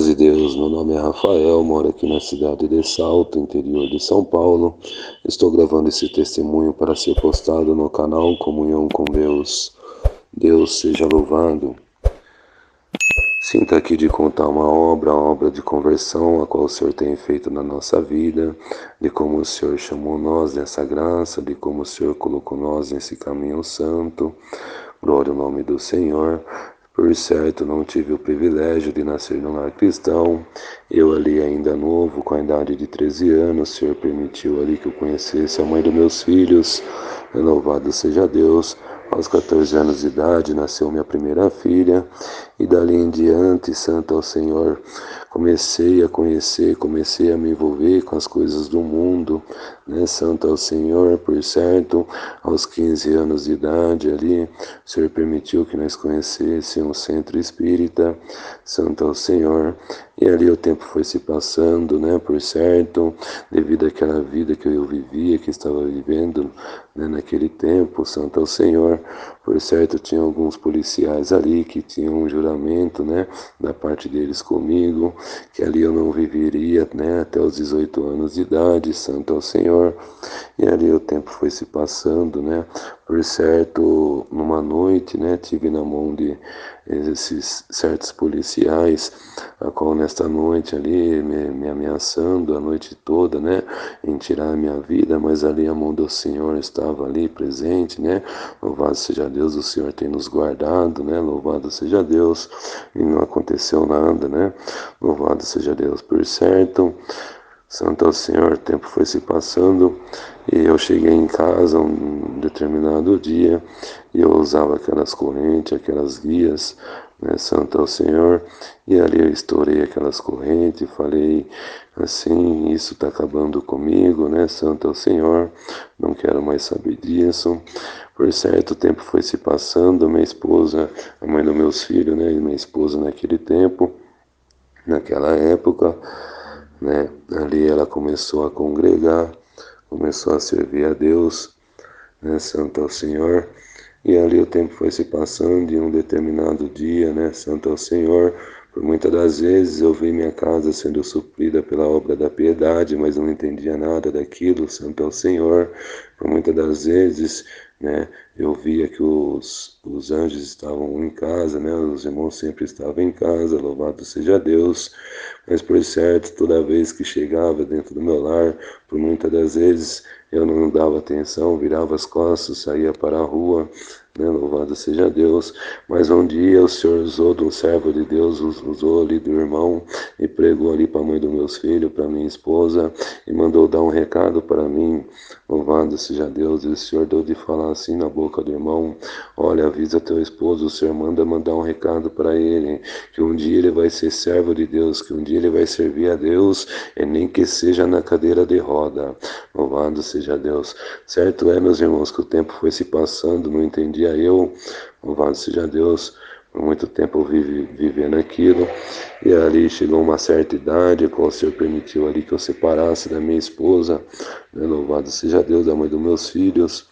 paz de Deus, meu nome é Rafael, moro aqui na cidade de Salto, interior de São Paulo. Estou gravando esse testemunho para ser postado no canal Comunhão com Deus. Deus seja louvado. Sinto aqui de contar uma obra de conversão, a qual o Senhor tem feito na nossa vida, de como o Senhor chamou nós nessa graça, de como o Senhor colocou nós nesse caminho santo. Glória ao nome do Senhor. Por certo, não tive o privilégio de nascer num lar cristão. Eu ali ainda novo, com a idade de 13 anos, o Senhor permitiu ali que eu conhecesse a mãe dos meus filhos. Louvado seja Deus. Aos 14 anos de idade nasceu minha primeira filha e dali em diante, santo ao Senhor, comecei a conhecer, comecei a me envolver com as coisas do mundo, né? Santo ao Senhor, por certo, aos 15 anos de idade ali, o Senhor permitiu que nós conhecêssemos um centro espírita, santo ao Senhor, e ali o tempo foi se passando, né? Por certo, devido àquela vida que eu vivia, que estava vivendo, né? Naquele tempo, santo ao Senhor, por certo, tinha alguns policiais ali que tinham um juramento, né, da parte deles comigo, que ali eu não viveria, né, até os 18 anos de idade, santo ao Senhor. E ali o tempo foi se passando, né, por certo, numa noite, né, tive na mão de esses certos policiais, a qual nesta noite ali me ameaçando a noite toda, né, em tirar a minha vida, mas ali a mão do Senhor estava ali presente, né, louvado seja Deus, o Senhor tem nos guardado, né, louvado seja Deus, e não aconteceu nada, né, louvado seja Deus, por certo. Santo ao Senhor, o tempo foi se passando e eu cheguei em casa um determinado dia e eu usava aquelas correntes, aquelas guias, né, Santo ao Senhor, e ali eu estourei aquelas correntes, falei assim, isso está acabando comigo, né, Santo ao Senhor, não quero mais saber disso. Por certo, o tempo foi se passando, minha esposa, a mãe dos meus filhos, né, e minha esposa naquele tempo, naquela época, né? Ali ela começou a congregar, começou a servir a Deus, né? Santo ao Senhor. E ali o tempo foi se passando e um determinado dia, né? Santo ao Senhor. Por muitas das vezes eu vi minha casa sendo suprida pela obra da piedade, mas não entendia nada daquilo, santo ao Senhor. Por muitas das vezes, né, eu via que os anjos estavam em casa, né, os irmãos sempre estavam em casa, louvado seja Deus. Mas por certo, toda vez que chegava dentro do meu lar, por muitas das vezes eu não dava atenção, virava as costas, saía para a rua, né? Louvado seja Deus. Mas um dia o Senhor usou de um servo de Deus, usou ali do irmão e pregou ali para a mãe dos meus filhos, para minha esposa, e mandou dar um recado para mim. Louvado seja Deus. E o Senhor deu de falar assim na boca do irmão: olha, avisa teu esposo, o Senhor manda mandar um recado para ele, que um dia ele vai ser servo de Deus, que um dia ele vai servir a Deus, e nem que seja na cadeira de roda. Louvado seja Deus. Certo é, meus irmãos, que o tempo foi se passando, não entendia eu. Louvado seja Deus. Por muito tempo eu vivendo aquilo. E ali chegou uma certa idade, qual o Senhor permitiu ali que eu separasse da minha esposa. Né? Louvado seja Deus, a mãe dos meus filhos.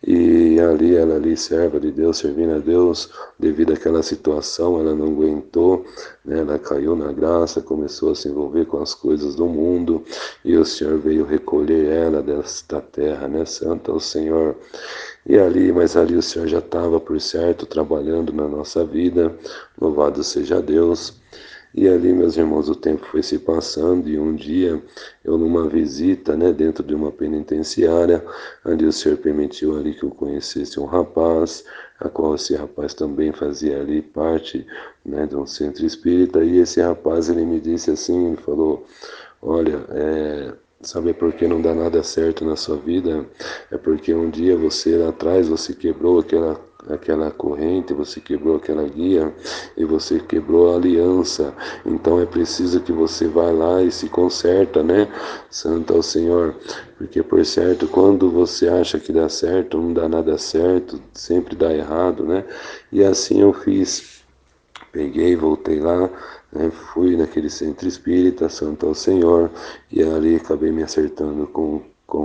E ali, ela ali, serva de Deus, servindo a Deus, devido àquela situação, ela não aguentou, né? Ela caiu na graça, começou a se envolver com as coisas do mundo, e o Senhor veio recolher ela desta terra, né? Santo ao Senhor. E ali, mas ali o Senhor já estava, por certo, trabalhando na nossa vida, louvado seja Deus. E ali, meus irmãos, o tempo foi se passando e um dia eu numa visita, né, dentro de uma penitenciária, ali o Senhor permitiu ali que eu conhecesse um rapaz, a qual esse rapaz também fazia ali parte, né, de um centro espírita, e esse rapaz, ele me disse assim, ele falou: olha, sabe por que não dá nada certo na sua vida? É porque um dia você lá atrás, você quebrou aquela corrente, você quebrou aquela guia e você quebrou a aliança. Então é preciso que você vá lá e se conserta, né? Santo ao Senhor. Porque por certo, quando você acha que dá certo, não dá nada certo, sempre dá errado, né? E assim eu fiz. Peguei, voltei lá, né, fui naquele centro espírita, santo ao Senhor, e ali acabei me acertando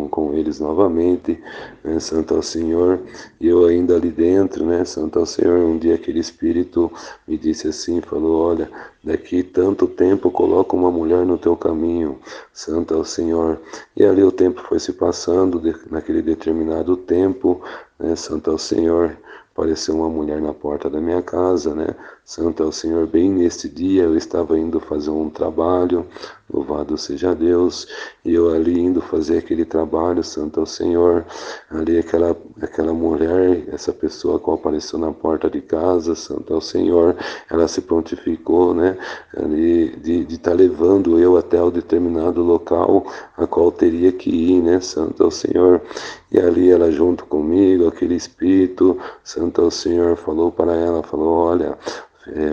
com eles novamente, né, santo ao Senhor, e eu ainda ali dentro, né, santo ao Senhor, um dia aquele Espírito me disse assim, falou, olha, daqui tanto tempo coloca uma mulher no teu caminho, santo ao Senhor, e ali o tempo foi se passando, naquele determinado tempo, né, santo ao Senhor, apareceu uma mulher na porta da minha casa, né? Santo é o Senhor, bem neste dia eu estava indo fazer um trabalho, louvado seja Deus, e eu ali indo fazer aquele trabalho, santo é o Senhor, ali aquela mulher, essa pessoa que apareceu na porta de casa, santo é o Senhor, ela se prontificou, né? Ali de estar levando eu até o determinado local a qual teria que ir, né? Santo é o Senhor. E ali ela junto comigo, aquele Espírito, santo é o Senhor, falou para ela, falou, olha,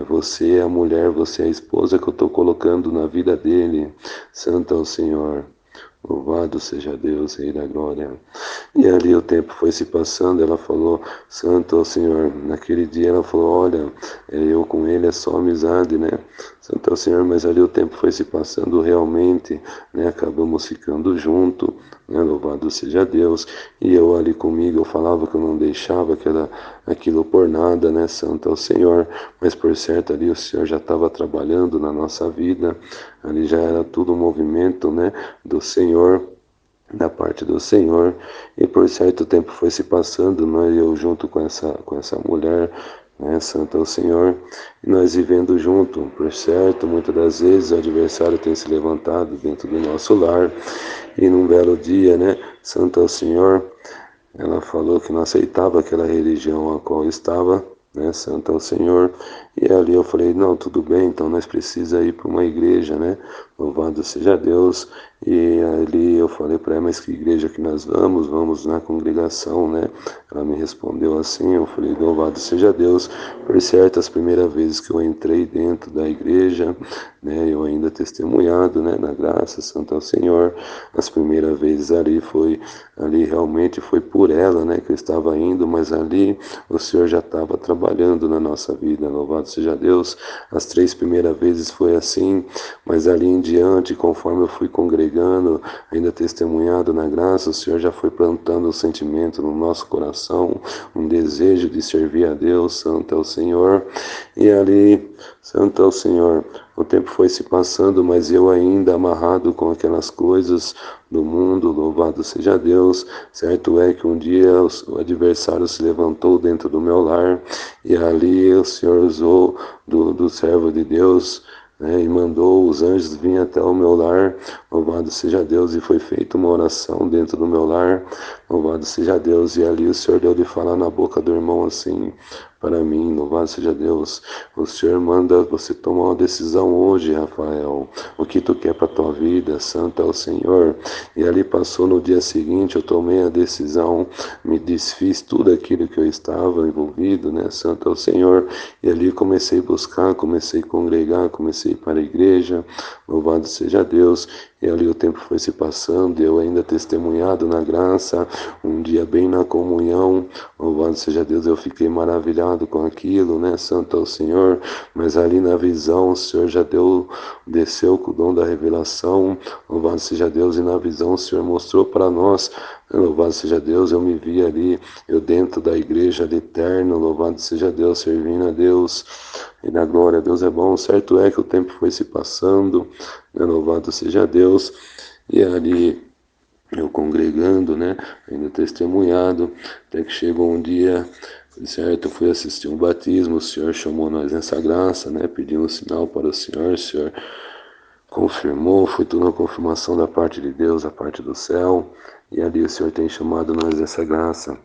você é a mulher, você é a esposa que eu estou colocando na vida dele, santo é o Senhor. Louvado seja Deus, Rei da Glória. E ali o tempo foi se passando, ela falou, santo ao Senhor. Naquele dia ela falou, olha, eu com ele é só amizade, né? Santo ao Senhor, mas ali o tempo foi se passando realmente, né? Acabamos ficando junto, né? Louvado seja Deus. E eu ali comigo, eu falava que eu não deixava aquilo por nada, né? Santo ao Senhor. Mas por certo ali o Senhor já estava trabalhando na nossa vida, ali já era tudo um movimento, né? Do Senhor, da parte do Senhor, e por certo tempo foi se passando, nós eu junto com essa mulher, né, santo ao Senhor, e nós vivendo junto, por certo, muitas das vezes o adversário tem se levantado dentro do nosso lar, e num belo dia, né, santo ao Senhor, ela falou que não aceitava aquela religião a qual estava, né, santo ao Senhor, e ali eu falei, não, tudo bem, então nós precisamos ir para uma igreja, né, louvado seja Deus, e ali eu falei para ela, mas que igreja que nós vamos? Vamos na congregação, né, ela me respondeu assim, eu falei, louvado seja Deus, por certo, as primeiras vezes que eu entrei dentro da igreja, né, eu ainda testemunhado, né, na graça, santo ao Senhor, as primeiras vezes ali realmente foi por ela, né, que eu estava indo, mas ali o Senhor já estava trabalhando na nossa vida, louvado seja Deus. As 3 primeiras vezes foi assim, mas ali em diante, conforme eu fui congregando, ainda testemunhado na graça, o Senhor já foi plantando um sentimento no nosso coração, um desejo de servir a Deus, santo é o Senhor, e ali, santo é o Senhor, o tempo foi se passando, mas eu ainda amarrado com aquelas coisas do mundo, louvado seja Deus. Certo é que um dia o adversário se levantou dentro do meu lar e ali o Senhor usou do servo de Deus, né, e mandou os anjos vir até o meu lar, louvado seja Deus, e foi feita uma oração dentro do meu lar, louvado seja Deus, e ali o Senhor deu de falar na boca do irmão assim, para mim, louvado seja Deus, o Senhor manda você tomar uma decisão hoje, Rafael, o que tu quer para a tua vida, santo é o Senhor, e ali passou no dia seguinte, eu tomei a decisão, me desfiz tudo aquilo que eu estava envolvido, né, santo é o Senhor, e ali comecei a buscar, comecei a congregar, comecei a ir para a igreja, louvado seja Deus, e ali o tempo foi se passando, eu ainda testemunhado na graça, um dia bem na comunhão, louvado seja Deus, eu fiquei maravilhado com aquilo, né, santo é o Senhor, mas ali na visão o Senhor já desceu com o dom da revelação, louvado seja Deus, e na visão o Senhor mostrou para nós, louvado seja Deus, eu me vi ali, eu dentro da igreja de eterno, louvado seja Deus, servindo a Deus, e na glória, Deus é bom, certo é que o tempo foi se passando, né, louvado seja Deus, e ali eu congregando, né, ainda testemunhado, até que chegou um dia, certo, eu fui assistir um batismo, o Senhor chamou nós nessa graça, né, pediu um sinal para o Senhor confirmou, foi tudo uma confirmação da parte de Deus, da parte do céu, e ali o Senhor tem chamado nós nessa graça.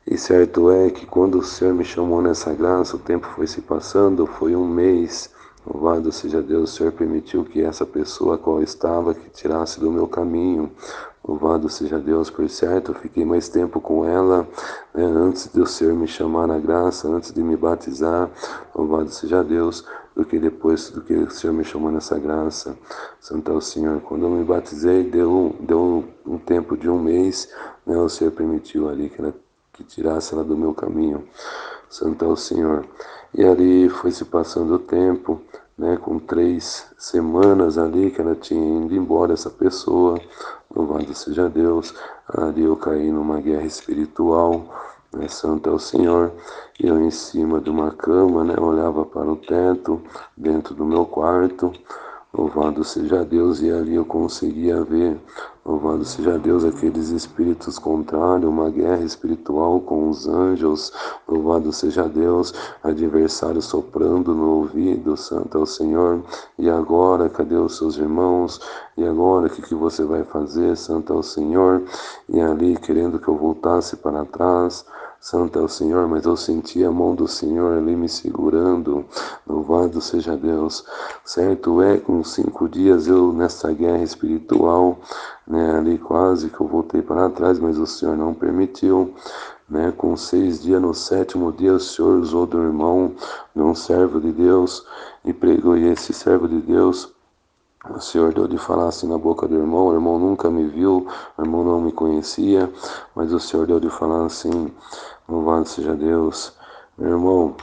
E certo é que quando o Senhor me chamou nessa graça, o tempo foi se passando, foi um mês, louvado seja Deus, o Senhor permitiu que essa pessoa a qual estava, que tirasse do meu caminho, louvado seja Deus, por certo, eu fiquei mais tempo com ela, né, antes de o Senhor me chamar na graça, antes de me batizar, louvado seja Deus, do que depois do que o Senhor me chamou nessa graça, santo é o Senhor. Quando eu me batizei, deu um tempo de um mês, né, o Senhor permitiu ali que tirasse ela do meu caminho, santo é o Senhor. E ali foi se passando o tempo, né, com 3 semanas ali que ela tinha ido embora, essa pessoa, louvado seja Deus, ali eu caí numa guerra espiritual, né, santo é o Senhor, e eu em cima de uma cama, né, olhava para o teto, dentro do meu quarto, louvado seja Deus, e ali eu conseguia ver, louvado seja Deus, aqueles espíritos contrários, uma guerra espiritual com os anjos, louvado seja Deus, adversário soprando no ouvido, santo é o Senhor, e agora, cadê os seus irmãos? E agora, o que você vai fazer, santo é o Senhor? E ali, querendo que eu voltasse para trás, santo é o Senhor, mas eu senti a mão do Senhor ali me segurando, louvado seja Deus. Certo é, com 5 dias eu nessa guerra espiritual, né, ali quase que eu voltei para trás, mas o Senhor não permitiu, né, com 6 dias, no 7º dia o Senhor usou do irmão, de um servo de Deus, e pregou, e esse servo de Deus, o Senhor deu de falar assim na boca do irmão, o irmão nunca me viu, o irmão não me conhecia, mas o Senhor deu de falar assim, louvado seja Deus, meu irmão,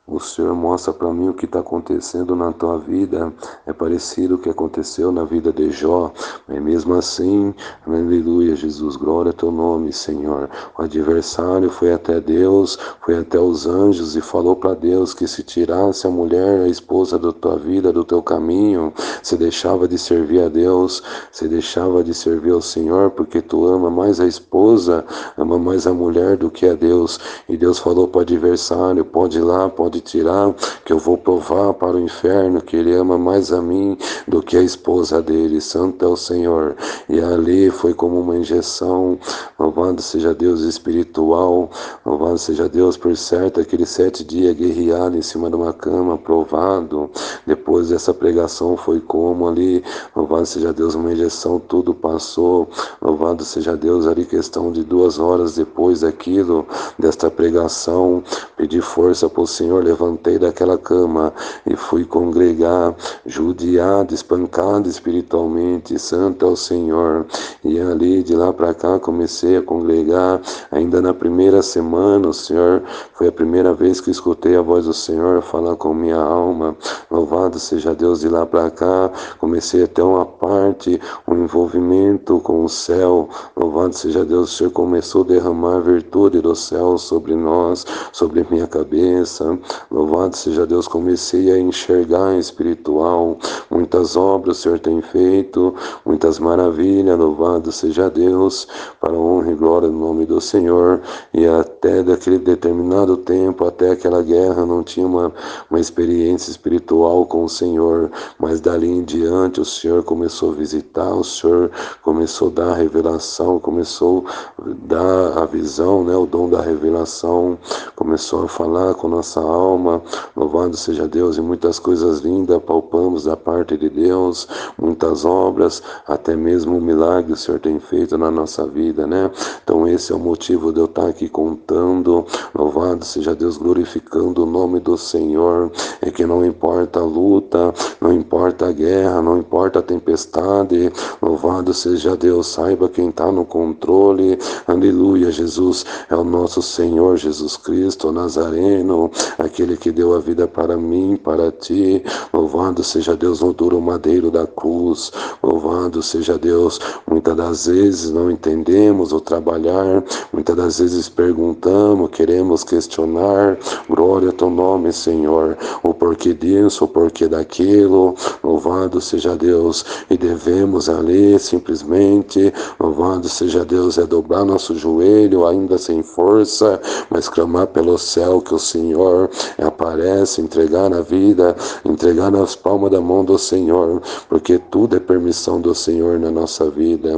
o Senhor mostra para mim o que está acontecendo na tua vida, é parecido o que aconteceu na vida de Jó, mas mesmo assim, aleluia, Jesus, glória ao teu nome, Senhor. O adversário foi até Deus, foi até os anjos e falou para Deus que se tirasse a mulher, a esposa da tua vida, do teu caminho, você deixava de servir a Deus, você deixava de servir ao Senhor, porque tu ama mais a esposa, ama mais a mulher do que a Deus. E Deus falou para o adversário, pode ir lá, pode tirar, que eu vou provar para o inferno que ele ama mais a mim do que a esposa dele, santo é o Senhor. E ali foi como uma injeção, louvado seja Deus espiritual, louvado seja Deus por certo, aqueles 7 dias guerreado em cima de uma cama, provado, depois dessa pregação foi como ali, louvado seja Deus, uma injeção, tudo passou, louvado seja Deus, ali questão de 2 horas depois daquilo, desta pregação, pedi força para o Senhor, levantei daquela cama e fui congregar, judiado, espancado espiritualmente, santo é o Senhor. E ali, de lá para cá, comecei a congregar, ainda na primeira semana, o Senhor, foi a primeira vez que escutei a voz do Senhor falar com minha alma, louvado seja Deus, de lá para cá, comecei a ter uma parte, um envolvimento com o céu, louvado seja Deus, o Senhor começou a derramar a virtude do céu sobre nós, sobre minha cabeça, louvado seja Deus, comecei a enxergar em espiritual, muitas obras o Senhor tem feito, muitas maravilhas, louvado seja Deus, para a honra e glória do nome do Senhor, e até daquele determinado tempo, até aquela guerra, não tinha uma experiência espiritual com o Senhor, mas dali em diante o Senhor começou a visitar, o Senhor começou a dar a revelação, começou a dar a visão, né, o dom da revelação, começou a falar com nossa alma, louvado seja Deus, e muitas coisas lindas palpamos da parte de Deus, muitas obras, até mesmo um milagre o Senhor tem feito na nossa vida, né? Então esse é o motivo de eu estar aqui contando, louvado seja Deus, glorificando o nome do Senhor, é que não importa a luta, não importa a guerra, não importa a tempestade, louvado seja Deus, saiba quem está no controle, aleluia, Jesus é o nosso Senhor Jesus Cristo Nazareno, aquele que deu a vida para mim, para ti, louvado seja Deus no duro madeiro da cruz, louvado seja Deus, muitas das vezes não entendemos o trabalhar, muitas das vezes perguntamos, queremos questionar, glória ao teu nome, Senhor, o porquê disso, o porquê daquilo, louvado seja Deus, e devemos ali simplesmente, louvado seja Deus, é dobrar nosso joelho, ainda sem força, mas clamar pelo céu que o Senhor aparece, entregar a vida, entregar nas palmas da mão do Senhor, porque tudo é permissão do Senhor na nossa vida,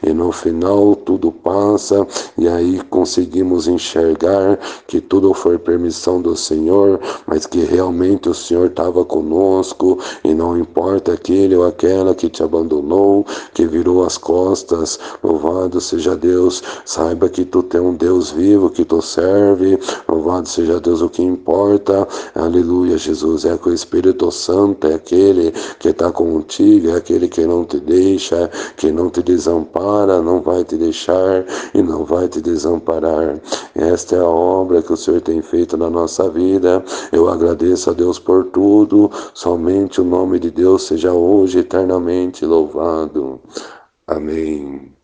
e no final tudo passa, e aí conseguimos enxergar que tudo foi permissão do Senhor, mas que realmente o Senhor estava conosco, e não importa aquele ou aquela que te abandonou, que virou as costas, louvado seja Deus, saiba que tu tem um Deus vivo que tu serve, louvado seja Deus, o que importa liberta. Aleluia, Jesus. É que o Espírito Santo é aquele que está contigo, é aquele que não te deixa, que não te desampara, não vai te deixar e não vai te desamparar. Esta é a obra que o Senhor tem feito na nossa vida. Eu agradeço a Deus por tudo. Somente o nome de Deus seja hoje eternamente louvado. Amém.